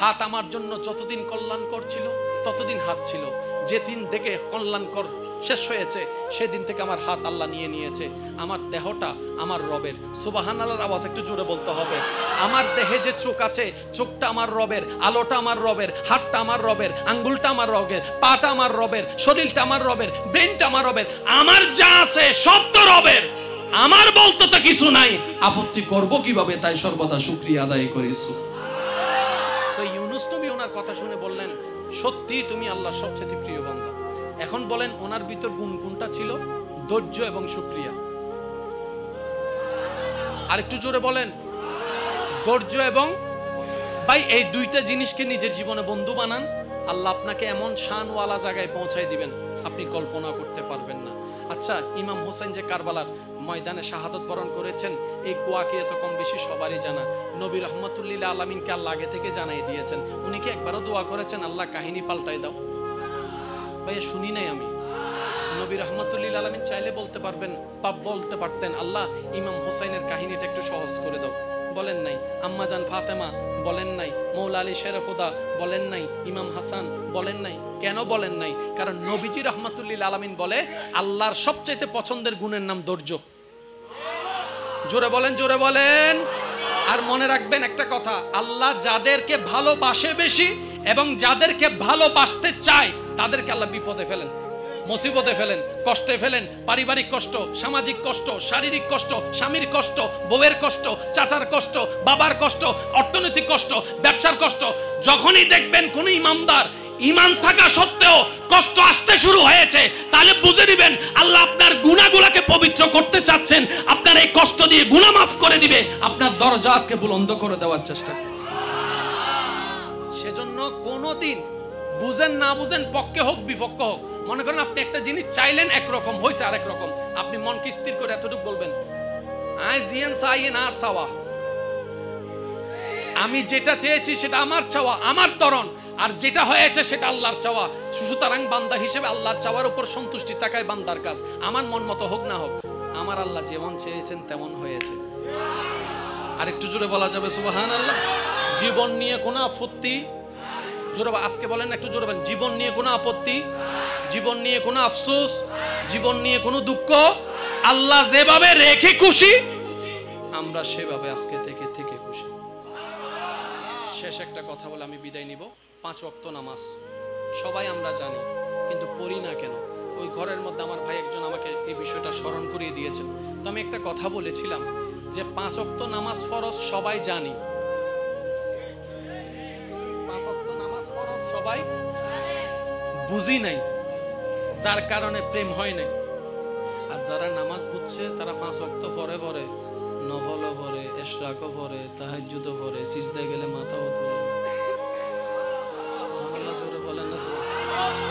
হাত আমার জন্য যতদিন কল্যাণকর ছিল ততদিন হাত ছিল, যেদিন থেকে কল্যাণকর শেষ হয়েছে সেদিন থেকে আমার হাত আল্লাহ নিয়ে নিয়েছে। আমার দেহটা আমার রবের। সুবহানাল্লাহর আওয়াজ একটু জোরে বলতে হবে। আমার দেহে যে চোখ আছে, চোখটা আমার রবের, আলোটা আমার রবের, হাতটা আমার রবের, আঙ্গুলটা আমার রবের, পাটা আমার রবের, শরীরটা আমার রবের, ব্রেনটা আমার রবের। আমার যা আছে সব তো রবের, আমার বলতে তো কিছু নাই, আপত্তি করব কিভাবে? তাই সর্বদা শুকরিয়া আদায় করিস। তো ইউনূস নবী ওনার কথা শুনে বললেন, সত্যি তুমি আল্লাহর সবচেয়ে প্রিয় বান্দা। এখন বলেন ওনার ভিতর গুণ কোনটা ছিল? ধৈর্য এবং শুকরিয়া। আরেকটু জোরে বলেন, ধৈর্য এবং। ভাই এই দুইটা জিনিসকে নিজের জীবনে বন্ধু বানান, আল্লাহ আপনাকে এমন শানওয়ালা জায়গায় পৌঁছায় দিবেন আপনি কল্পনা করতে পারবেন না। আচ্ছা, ইমাম হোসেন যে কারবালার ময়দানে শাহাদত বরণ করেছেন, এই কুয়াকে এত কম বেশি সবারই জানা। নবী রহমতুল্লিল আলামিনকে আল্লাহ আগে থেকে জানাই দিয়েছেন। উনি কি একবারও দোয়া করেছেন আল্লাহ কাহিনী পাল্টাই দাও? ভাই শুনি নাই আমি। নবী রহমতুল্লিল আলামিন চাইলে বলতে পারতেন আল্লাহ ইমাম হোসেনের কাহিনীটা একটু সহজ করে দাও, বলেন নাই। আম্মা জান ফাতেমা বলেন নাই, মৌলা আলী শের খুদা বলেন নাই, ইমাম হাসান বলেন নাই। কেন বলেন নাই? কারণ নবীজি রহমতুল্লিল আলামিন বলে আল্লাহর সবচাইতে পছন্দের গুণের নাম ধৈর্য। জোরে বলেন, জোরে বলেন। আর মনে রাখবেন একটা কথা, আল্লাহ যাদেরকে ভালোবাসে বেশি এবং যাদেরকে ভালোবাসতে চায় তাদেরকে আল্লাহ বিপদে ফেলেন, মুসিবতে ফেলেন, কষ্টে ফেলেন। পারিবারিক কষ্ট, সামাজিক কষ্ট, শারীরিক কষ্ট, স্বামীর কষ্ট, বউয়ের কষ্ট, চাচার কষ্ট, বাবার কষ্ট, অর্থনৈতিক কষ্ট, ব্যবসার কষ্ট। যখনই দেখবেন কোন ইমানদার ইমান থাকা সত্ত্বেও কষ্ট আসতে শুরু হয়েছে, তাহলে বুঝে দিবেন আল্লাহ আপনার গুনাহগুলোকে পবিত্র করতে চাচ্ছেন, আপনার এই কষ্ট দিয়ে গুনাহ মাফ করে দিবে, আপনার দরজাতকে বুলন্দ করে দেওয়ার চেষ্টা। সেজন্য কোনোদিন বুঝেন না বুঝেন, পক্ষে হোক বিপক্ষে হোক, মনে করেন আপনি একটা জিনিস চাইলেন একরকম, হয়েছে আরেক রকম, আপনি মনকে স্থির করে এতটুকু বলবেন, আমি যেটা চেয়েছি সেটা আমার চাওয়া, আমার তরণ, আর যেটা হয়েছে সেটা আল্লাহর চাওয়া। সুতরাং বান্দা হিসেবে আল্লাহর চাওয়ার উপর সন্তুষ্টি থাকাই বান্দার কাজ। আমার মন মতো হোক না হোক, আমার আল্লাহ যেমন চেয়েছেন তেমন হয়েছে। আরেকটু জোরে বলা যাবে সুবহানাল্লাহ। জীবন নিয়ে কোনো আপত্তি, জোরে আজকে বলেন একটু জোরে বলেন, জীবন নিয়ে কোনো আপত্তি, জীবন নিয়ে কোনো আফসোস, জীবন নিয়ে কোনো দুঃখ, আল্লাহ যেভাবে রেখে খুশি আমরা সেভাবে আজকে থেকে খুশি। শেষ একটা কথা বলে আমি বিদায় নিব। 5 ওয়াক্ত নামাজ সবাই আমরা জানি, কিন্তু পড়ি না কেন? ওই ঘরের মধ্যে আমার ভাই একজন আমাকে এই বিষয়টা স্মরণ করিয়ে দিয়েছেন। তো আমি একটা কথা বলেছিলাম যে 5 ওয়াক্ত নামাজ ফরজ সবাই জানি, 5 ওয়াক্ত নামাজ ফরজ সবাই বুঝি নাই, যার কারণে প্রেম হয় নাই। আর যারা নামাজ বুঝছে তারা 5 ওয়াক্ত পরে পরে, নফলও পড়ে, ইশরাকও পড়ে, তাহাজ্জুদও পড়ে, সিজদায় গেলে মাথাও ধরে। সুবহানাল্লাহ, জোরে বলেন না।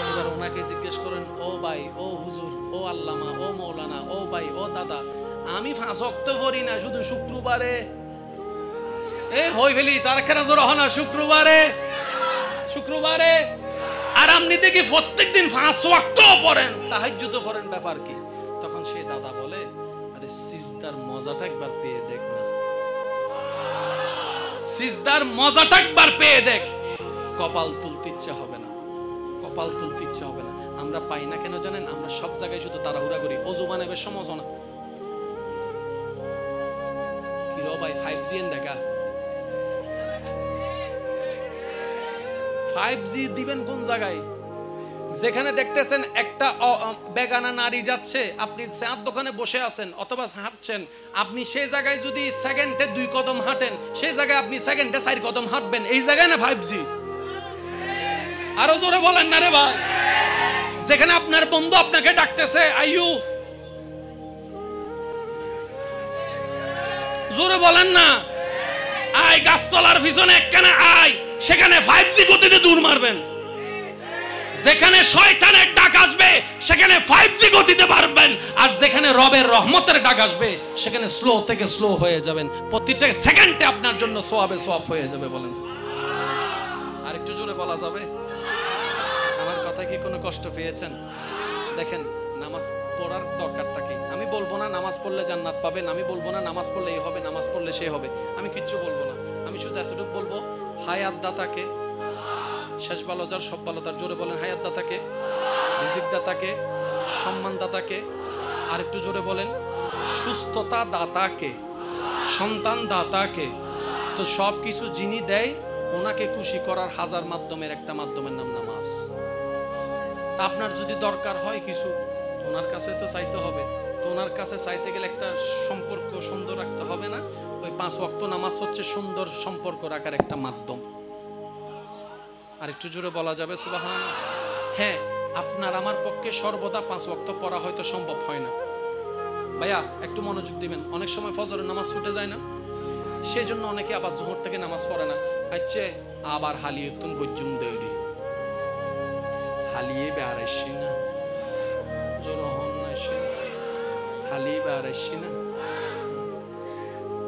এবার ওনাকে জিজ্ঞেস করেন, ও ভাই, ও হুজুর, ও আল্লামা, ও মৌলানা, ও ভাই, ও দাদা, আমি 5 ওয়াক্ত পড়ি না, শুধু শুক্রবারে। হই ফেলি তার খেরা জোর হনা শুক্রবারে, শুক্রবারে। আর আপনি দেখি প্রত্যেকদিন 5 ওয়াক্ত পড়েন, তাহাজ্জুদও পড়েন, ব্যাপার কি? তখন সেই দাদা বলে, আরে সিজদার মজাটা একবার পেয়ে দেখ না, সিজদার মজাটা একবার পেয়ে দেখ। কপাল তুলতে ইচ্ছে হবে না, কপাল তুলতে ইচ্ছে হবে না। আমরা পাই না কেন জানেন? আমরা সব জায়গায় শুধু তাড়াহুড়া করি। অজু বানাবে সমঝ না কি রে ভাই, 5G এন দেখা, 5G দিবেন কোন জায়গায়? যেখানে দেখতেছেন একটা বেগানা নারী যাচ্ছে, আপনি চার দোকানে বসে আছেন অথবা হাঁটছেন, আপনি সেই জায়গায় যদি সেকেন্ডে 2 কদম হাঁটেন, সেই জায়গায় আপনি সেকেন্ডে 4 কদম হাঁটবেন। এই জায়গায় না 5G? আরো জোরে বলেন না রে ভাই। যেখানে আপনার বন্ধু আপনাকে ডাকতেছে, আইয়ু, জোরে বলেন না, আয় গাছতলার পিছনে একখানে আয়, সেখানে 5G গতিতে দূর মারবেন। যেখানে শয়তানের ডাক আসবে সেখানে 5G গতিতে পারবেন, আর যেখানে রবের রহমতের ডাক আসবে সেখানে স্লো থেকে স্লো হয়ে যাবেন। প্রতিটা সেকেন্ডে আপনার জন্য সোয়াবে সোয়াব হয়ে যাবে। বলেন আর একটু জোরে বলা যাবে? আমার কথা কি কোনো কষ্ট পেয়েছেন? দেখেন, নামাজ পড়ার দরকারটা কি? আমি বলবো না নামাজ পড়লে জান্নাত পাবেন, আমি বলবো না নামাজ পড়লে এই হবে, নামাজ পড়লে সে হবে, আমি কিচ্ছু বলবো না। আমি শুধু এতটুকু বলবো, হায়াত দাতাকে, শেষ ভালো যার সব ভালো তার, জোরে বলেন হায়াত দাতাকে, রিজিক দাতাকে, সম্মান দাতাকে, আর একটু জোরে বলেন সুস্থতা দাতাকে, সন্তান দাতাকে। তো সব কিছু যিনি দেয় ওনাকে খুশি করার হাজার মাধ্যমের একটা মাধ্যমের নাম নামাজ। আপনার যদি দরকার হয় কিছু, ওনার কাছে তো চাইতে হবে। তো ওনার কাছে চাইতে গেলে একটা সম্পর্ক সুন্দর রাখতে হবে না? ওই 5 ওয়াক্ত নামাজ হচ্ছে সুন্দর সম্পর্ক রাখার একটা মাধ্যম। আর একটু জোরে বলা যাবে সুবহানাল্লাহ? হ্যাঁ, আপনার আমার পক্ষে সর্বদা 5 ওয়াক্ত পড়া হয়তো সম্ভব হয় না। ভাইয়া একটু মনোযোগ দিবেন, অনেক সময় ফজরের নামাজ ছুটে যায় না, সেই জন্য অনেকে আবার জোহর থেকে নামাজ পড়ে না। আচ্ছা আবার হালিয়ে তুন ভজ্জুম দেরি হালিয়ে বেড়াইছি না, জোর হন না, হালিয়ে বেড়াইছি না।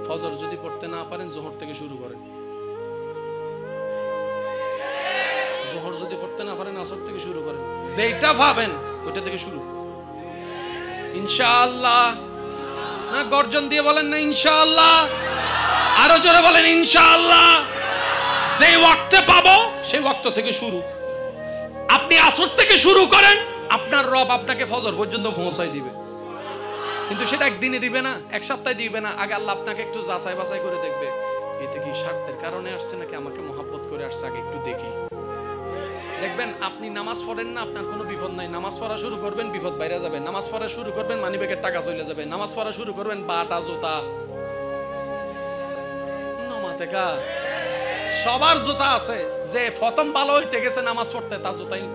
ফজর যদি পড়তে না পারেন জোহর থেকে শুরু করেন, জোহর যদি পড়তে না পারেন আসর থেকে শুরু করেন, যেটা ভাবেন ওইটা থেকে শুরু, ইনশাআল্লাহ। না গর্জন দিয়ে বলেন না ইনশাআল্লাহ? আরো জোরে বলেন ইনশাআল্লাহ। যে ওয়াক্তে পাবো সেই ওয়াক্ত থেকে শুরু। আপনি আসর থেকে শুরু করেন, আপনার রব আপনাকে ফজর পর্যন্ত পৌঁছায় দিবে। কিন্তু সেটা একদিনে দিবে না, এক সপ্তাহে দিবে না। আগে আল্লাহ আপনাকে একটু যাচাই বাছাই করে দেখবে, এটা কি স্বার্থের কারণে আসছে নাকি আমাকে মহব্বত করে আসছে, আগে একটু দেখি। দেখবেন আপনি নামাজ পড়েন না, আপনার কোনো বিপদ নাই। নামাজ পড়া শুরু করবেন, বিপদ বাইরে যাবে। নামাজ পড়া শুরু করবেন, মানিব্যাগের টাকা চলে যাবে। নামাজ পড়া শুরু করবেন, বাটা জুতা নমাতেকা সবার জুতা আছে। যে প্রথম ভালো হইতে গেছে নামাজ পড়তে, তার জুতাই।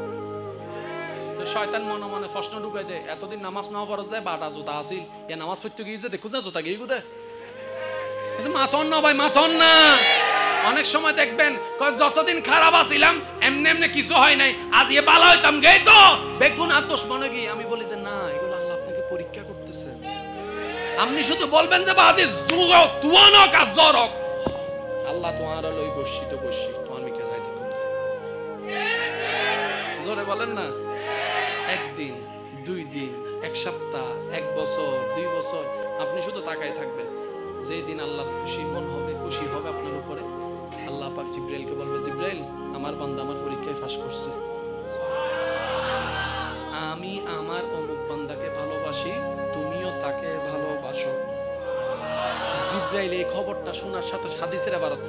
তো শয়তান মনে মনে প্রশ্ন ঢুকাই দেয়, এতদিন নামাজ না পড়া যায়, বাটা জুতা আসিল, এ নামাজ পড়তে গিয়েছে দেখো যা জুতা গিয়ে গুদে মাথন না ভাই, মাথন না। অনেক সময় দেখবেন যতদিন খারাপ আছিলাম এমনি এমনি কিছু হয় নাই, আজ এ ভালো হইতাম গে তো বেগুন আর দোষ মনে গিয়ে। আমি বলি যে না, এগুলো আল্লাহ আপনাকে পরীক্ষা করতেছে। আপনি শুধু বলবেন যে বাজি তুয়ানো কাজ জরক, আল্লাহ তোমার লই বসি তো বসি, তোমার মিকে যাই দেখুন। জোরে বলেন না। একদিন, 2 দিন, 1 সপ্তাহ, 1 বছর, 2 বছর আপনি শুধু তাকায় থাকবেন। যেই দিন আল্লাহর খুশি মন হবে, খুশি হবে আপনার উপরে, আল্লাহ পাক জিবরাইলকে বলবে, জিবরাইল আমার বান্দা আমার পরীক্ষায় পাস করছে, আমি আমার অমুক বান্দাকে ভালোবাসি, তুমিও তাকে ভালোবাসো। জিবরাইল এই খবরটা শোনার সাথে, হাদিসের ইবারত,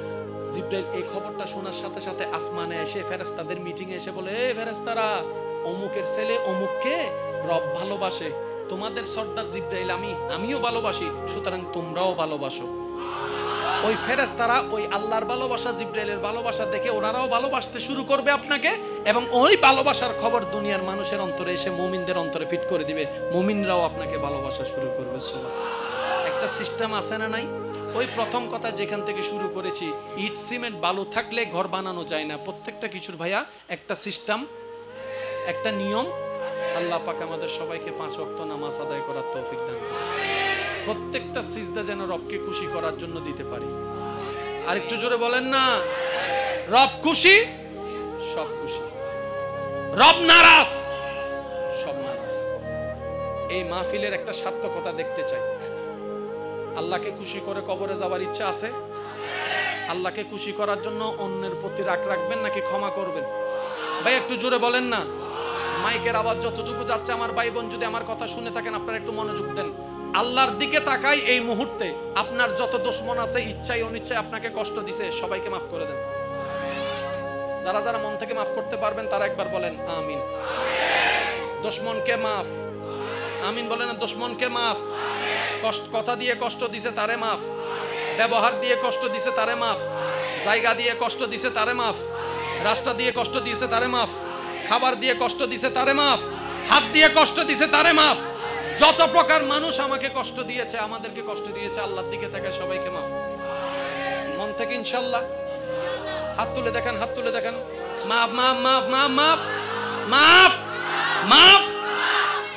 জিবরাইল এই খবরটা শোনার সাথে সাথে আসমানে এসে ফেরেশতাদের মিটিং এ এসে বলে, এ ফেরেশতারা, অমুকের ছেলে অমুককে রব ভালোবাসে, তোমাদের সর্দার জিবরাইল আমিও ভালোবাসি, সুতরাং তোমরাও ভালোবাসো। ওই ফেরেশতারা ওই আল্লাহর ভালোবাসা, জিবরাইলের ভালোবাসা দেখে ওনারাও ভালোবাসতে শুরু করবে আপনাকে, এবং ওই ভালোবাসার খবর দুনিয়ার মানুষের অন্তরে এসে মুমিনদের অন্তরে ফিট করে দিবে, মুমিনরাও আপনাকে ভালোবাসা শুরু করবে। সুবহানাল্লাহ। একটা সিস্টেম আছে না নাই? ওই প্রথম কথা যেখান থেকে শুরু করেছি, ইট সিমেন্ট বালু থাকলে ঘর বানানো যায় না। প্রত্যেকটা কিছুর ভাইয়া একটা সিস্টেম, একটা নিয়ম। আল্লাহ পাক আমাদের সবাইকে 5 ওয়াক্ত নামাজ আদায় করার তৌফিক দান করুন। প্রত্যেকটা সিজদা যেন রবকে খুশি করার জন্য দিতে পারি। আর একটু জোরে বলেন না, রব খুশি সব খুশি, রব নারাজ সব নারাজ। এই মাহফিলের একটা সার্থকতা দেখতে চাই। আল্লাহকে খুশি করে কবরে যাওয়ার ইচ্ছা আছে? আল্লাহকে খুশি করার জন্য অন্যের প্রতি রাগ রাখবেন নাকি ক্ষমা করবেন? ভাই একটু জোরে বলেন না। মাইকের আওয়াজ যতটুকু যাচ্ছে, আমার ভাই বোন যদি আমার কথা শুনে থাকেন, আপনারা একটু মনোযোগ দেন। আল্লাহর দিকে তাকাই, এই মুহূর্তে আপনার যত দুশমন আছে, ইচ্ছায় অনিচ্ছায় আপনাকে কষ্ট দিছে, সবাইকে মাফ করে দেন। যারা যারা মন থেকে মাফ করতে পারবেন তারা একবার বলেন আমিন। দুশমনকে মাফ, আমিন বলেন। দুশমনকে মাফ। কথা দিয়ে কষ্ট দিছে তারে মাফ, ব্যবহার দিয়ে কষ্ট দিছে তারে মাফ, জায়গা দিয়ে কষ্ট দিছে তারে মাফ, রাস্তা দিয়ে কষ্ট দিয়েছে তারে মাফ, খাবার দিয়ে কষ্ট দিছে তারে মাফ, হাত দিয়ে কষ্ট দিছে তারে মাফ। যত প্রকার মানুষ আমাকে কষ্ট দিয়েছে, আমাদেরকে কষ্ট দিয়েছে, আল্লাহর দিকে থেকে সবাইকে মাফ। মন থেকে ইনশাআল্লাহ হাত তুলে দেখেন, হাত তুলে দেখেন। মাফ মাফ মাফ মাফ মাফ মাফ মাফ।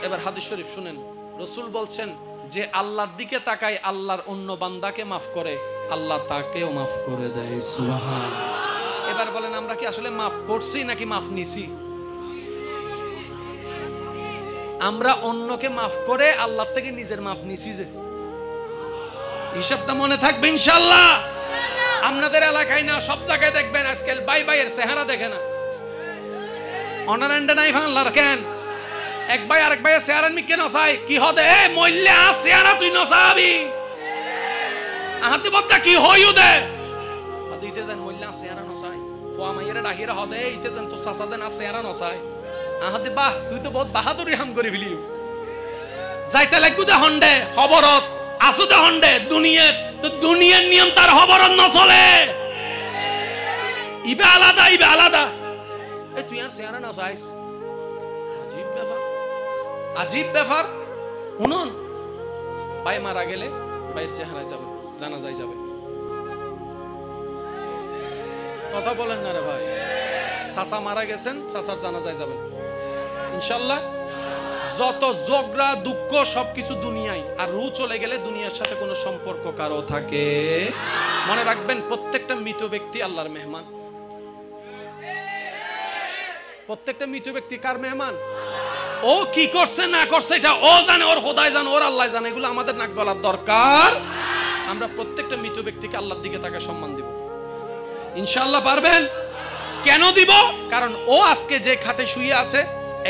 এবার হাদিস শরীফ শুনেন। রাসূল বলছেন যে আল্লাহর দিকে তাকায়, আল্লাহর অন্য বান্দাকে মাফ করে, আল্লাহ তাকেও মাফ করে দেয়। সুবহানাল্লাহ। এবার বলেন আমরা কি আসলে মাফ করছি নাকি মাফ নিছি? আমরা অন্যকে মাফ করে আল্লাহর থেকে নিজের মাফ নিছি। যে হিসাবটা মনে থাকবে ইনশাআল্লাহ। আপনাদের এলাকায় না, সব জায়গায় দেখবেন আজকাল বাই বাইয়ের চেহারা দেখে না। অনারেন্ডে নাই ফানলার কেন এক ভাই আরেক ভাইয়ের চেহারা মি কেন চাই কি হদে মইল্লা চেহারা তুই নসাবি আহাতে বক্তা কি হইউ দে দিতে যান মইল্লা চেহারা নসাই ফোয়া মাইয়ের ডাহিরা হদে ইতে যান তো চাচা যেন চেহারা নসাই আহাতে বাহ তুই তো বহুত বাহাদুরি হাম করে ফেলি যাইতে লাগবো দে হন্ডে খবরত আসু দে হন্ডে দুনিয়ার তো দুনিয়ার নিয়ম তার খবরত নচলে ইবে আলাদা ইবে আলাদা এই তুই আর চেহারা নসাইস আজীব ব্যাপার আজীব ব্যাপার শুনুন ভাই মারা গেলে ভাইয়ের চেহারায় যাবে জানাজায় যাবে কথা বলেন না রে ভাই চাচা মারা গেছেন চাচার জানাজায় যাবেন ইনশাআল্লাহ যত ঝগড়া দুঃখ সবকিছু দুনিয়ায় আর রু চলে গেলে দুনিয়ার সাথে কোনো সম্পর্ক কারো থাকে মনে রাখবেন প্রত্যেকটা মৃত ব্যক্তি আল্লাহর মেহমান প্রত্যেকটা মৃত ব্যক্তি কার মেহমান ও কি করছে না করছে এটা ও জানে ওর খোদাই জানে ওর আল্লাহ জানে এগুলো আমাদের নাক গলার দরকার আমরা প্রত্যেকটা মৃত ব্যক্তিকে আল্লাহর দিকে তাকে সম্মান দিব ইনশাআল্লাহ পারবেন কেন দিব কারণ ও আজকে যে খাটে শুয়ে আছে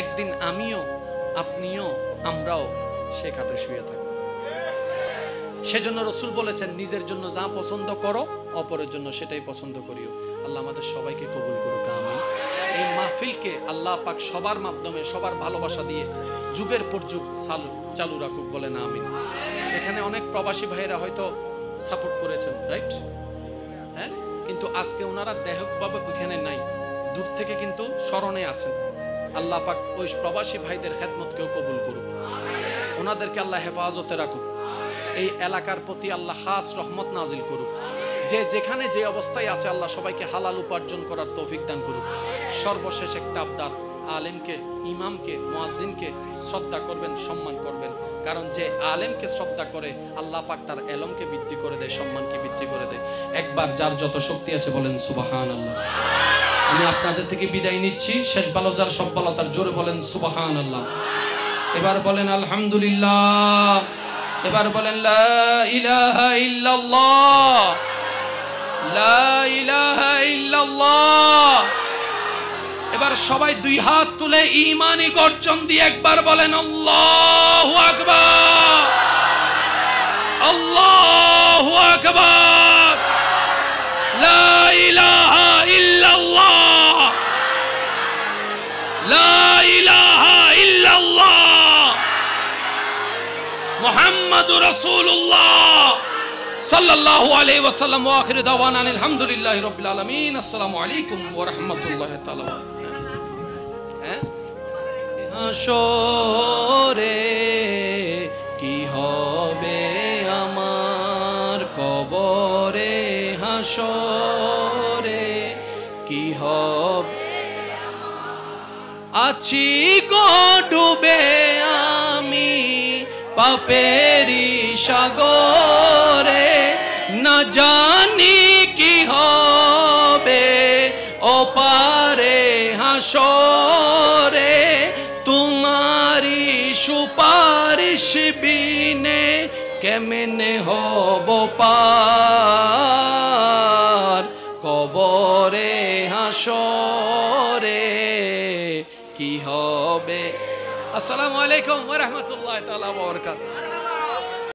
একদিন আমিও আপনিও আমরাও সে খাটে শুয়ে থাকব সেজন্য রাসূল বলেছেন নিজের জন্য যা পছন্দ করো অপরের জন্য সেটাই পছন্দ করিও আল্লাহ আমাদের সবাইকে কবুল করুক আমিন এই মাহফিলকে আল্লাহ পাক সবার মাধ্যমে সবার ভালোবাসা দিয়ে যুগের পর যুগ চালু রাখুক বলেন আমিন এখানে অনেক প্রবাসী ভাইরা হয়তো সাপোর্ট করেছেন রাইট হ্যাঁ কিন্তু আজকে ওনারা দেহভাবে ওখানে নাই দূর থেকে কিন্তু স্মরণে আছেন আল্লাহ পাক ওই প্রবাসী ভাইদের খেদমতকেও কবুল করুক ওনাদেরকে আল্লাহ হেফাজতে রাখুক এই এলাকার প্রতি আল্লাহ খাস রহমত নাজিল করুক যে যেখানে যে অবস্থায় আছে আল্লাহ সবাইকে হালাল উপার্জন করার তৌফিক দান করুক সর্বশেষ একটা আবদার আলেমকে ইমামকে মুয়াজ্জিনকে শ্রদ্ধা করবেন সম্মান করবেন কারণ যে আলেমকে শ্রদ্ধা করে আল্লাহ পাক তার এলমকে বৃদ্ধি করে দেয় সম্মানকে বৃদ্ধি করে দেয় একবার যার যত শক্তি আছে বলেন সুবহানাল্লাহ আমি আপনাদের থেকে বিদায় নিচ্ছি শেষ ভালো যার সব ভালো তার জোরে বলেন সুবহানাল্লাহ এবার বলেন আলহামদুলিল্লাহ এবার বলেন লা ইলাহা ইল্লাল্লাহ লা ইলাহা ইল্লাল্লাহ এবার সবাই দুই হাত তুলে ঈমানি গর্জন দিয়ে একবার বলেন আল্লাহু আকবার আল্লাহু আকবার লা ইলাহা ইল্লাল্লাহ লা ইলাহা ইল্লাল্লাহ মুহাম্মাদুর রাসূলুল্লাহ সাল্লাল্লাহু আলাইহি ওয়াসাল্লাম ওয়া আখিরু দাওয়ানা আলহামদুলিল্লাহি রাব্বিল আলামিন আসসালামু আলাইকুম ওয়া রাহমাতুল্লাহি তাআলা হাসরে কি হবে আমার কবরে হাসরে কি হবে আছি গো ডুবে আমি পাপেরি সাগরে না জানি কি হবে ওপারে হাসরে তোমারি সুপারিশ বিনে কেমনে হব পার কবরে হাসরে কি হবে আসসালামু আলাইকুম ওয়া রাহমাতুল্লাহি তাআলা ওয়া বারাকাতুহু